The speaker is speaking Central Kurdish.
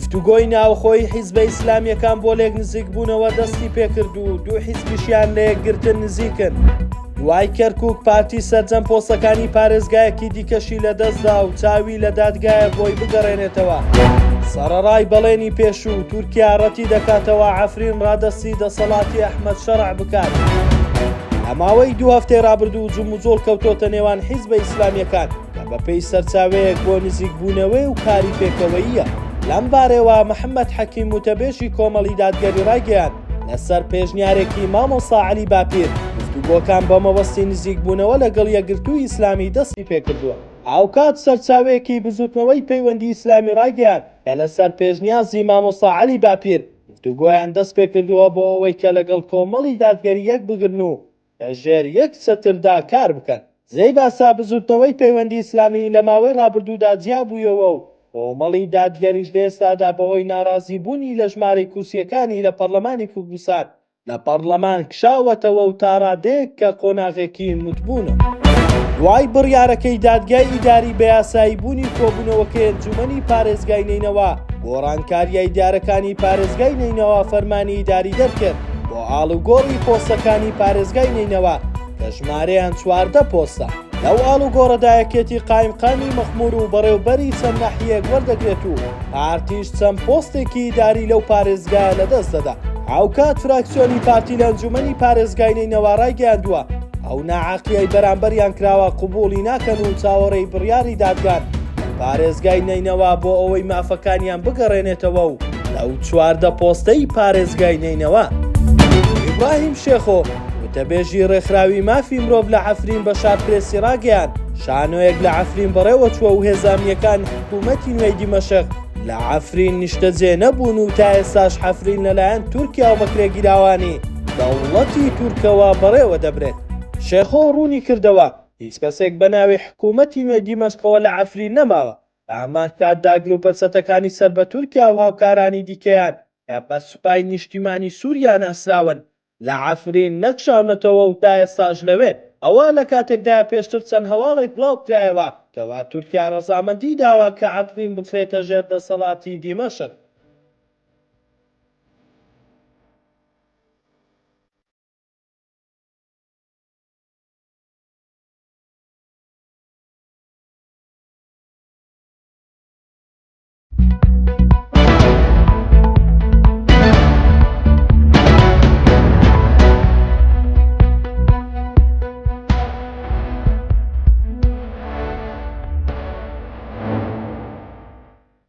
گفتوگۆی ناوخۆی حیزبە ئیسلامیەکان بۆ لێک نزیک بوونەوە دەستی پێکرد و دوو حیزبیشیان لە یەکگرتن نزیکن. دوای کەرکووک پارتی سەرجەم پۆستەکانی پارێزگایەکی دیکەشی لەدەستدا و چاوی لە دادگایە بۆی بگەڕێنێتەوە. سەرەڕای بەڵێنی پێشوو تورکیا ڕەتی دەکاتەوە عەفرین ڕادەستی دەسەڵاتی ئەحمەد شەرع بکات. لە ماوەی 2 هەفتەی ڕابردوو جوم و جۆڵ کەوتۆتە نێوان حیزبە ئیسلامیەکان کە بەپێی سەرچاوەیەک بۆ نزیکبوونەوەی و کاری پێکەوەییە. لەم بارەوە محەممەد حەکیم وتەبێژی کۆمەڵی دادگەری ڕاگەیان لەسەر پێشنیارێکی مامۆستا عەلی باپیر گفتوگۆکان بە مەبەستی نزیکبوونەوە لەگەڵ یەکگرتووی ئیسلامی دەستی پێکردووە. ئاوکات سەرچاوەیەکی بزوتنەوەی پەیوەندی ئیسلامی ڕاگەیان کە لەسەر پێشنیازی مامۆستا عەلی باپیر گفتوگۆیان دەست پێکردووە بۆ ئەوەی کە لەگەڵ کۆمەڵی دادگەری یەک بگرن و لەژێر یەک چەتردا کار بکەن. زەی باسا بزوتنەوەی پەیوەندی ئیسلامی لە ماوەی ڕابردوودا جیابوویەوە و کۆمەڵی دادگەریش لێستادا بەهۆی ناڕازیبوونی لە ژمارەی کورسیەکانی لە پەرلەمانی کوردستان لە پەرلەمان کشاوەتەوە و تا ڕادەیەک کە قۆناغێکی متبوونە. دوای بڕیارەکەی دادگای ئیداری بە یاسایی بوونی کۆبوونەوەکەی ئەنجومەنی پارێزگای نینەوە گۆڕانکاریە ئیدارەکانی پارێزگای نینەوە فەرمانی ئیداری دەرکرد بۆ ئاڵوگۆڕی پۆستەکانی پارێزگای نینەوە کە ژمارەیان 14 پۆستە. لەو ئاڵوگۆڕەدا یەکێتی قایمقامی مەخمور و بەڕێوەبەری چەند ناحیەیەک وەردەگرێت و پارتیش چەند پۆستێکی ئیداری لەو پارێزگایە لەدەست دەدا. هاوکات فراکسیۆنی پارتی لە ئەنجومەنی پارێزگای نینەوە ڕایگەیاندووە ئەو ناعاقیەی بەرامبەریان کراوە قبوڵی ناکەن و چاوەڕێی بڕیاری دادگان پارێزگای نینەوە بۆ ئەوەی مافەکانیان بگەڕێنێتەوە و لەو 14 پۆستەی پارێزگای نینەوە. ئیبراهیم شێخۆ وتەبێژی ڕێکخراوی مافی مرۆڤ لە عەفرین بە شارپرێسی ڕاگەیان شانۆیەک لە عەفرین بەڕێوە چووە و هێزانیەکان حکوومەتی نوێی دیمەشق لە عەفرین نیشتەجێ نەبوون و تا ئێستاش عەفرین لەلایەن تورکیا و بەکرێگیراوانی دەوڵەتی تورکەوە بەڕێوە دەبرێت. شێخۆ ڕوونی کردەوە هیچ کەسێک بە ناوی حکوومەتی نوێی دیمەشقەوە لە عەفرین نەماوە. بە هەمان کاتدا گروپەچەتەکانی سەر بە تورکیا و هاوکارانی دیکەیان کە بە سوپای نیشتیمانی سووریا ناسراون لە عەفرین نەکشاونەتەوە و تا ئێستاش لەوێن. ئەوە لە کاتێکدا پێشتر چەند هەواڵێک بڵاوکرایەوە کەوا تورکیا ڕەزامەندی داوە کە عەفرین بخرێتە ژێر دەسەڵاتی دیمەشق.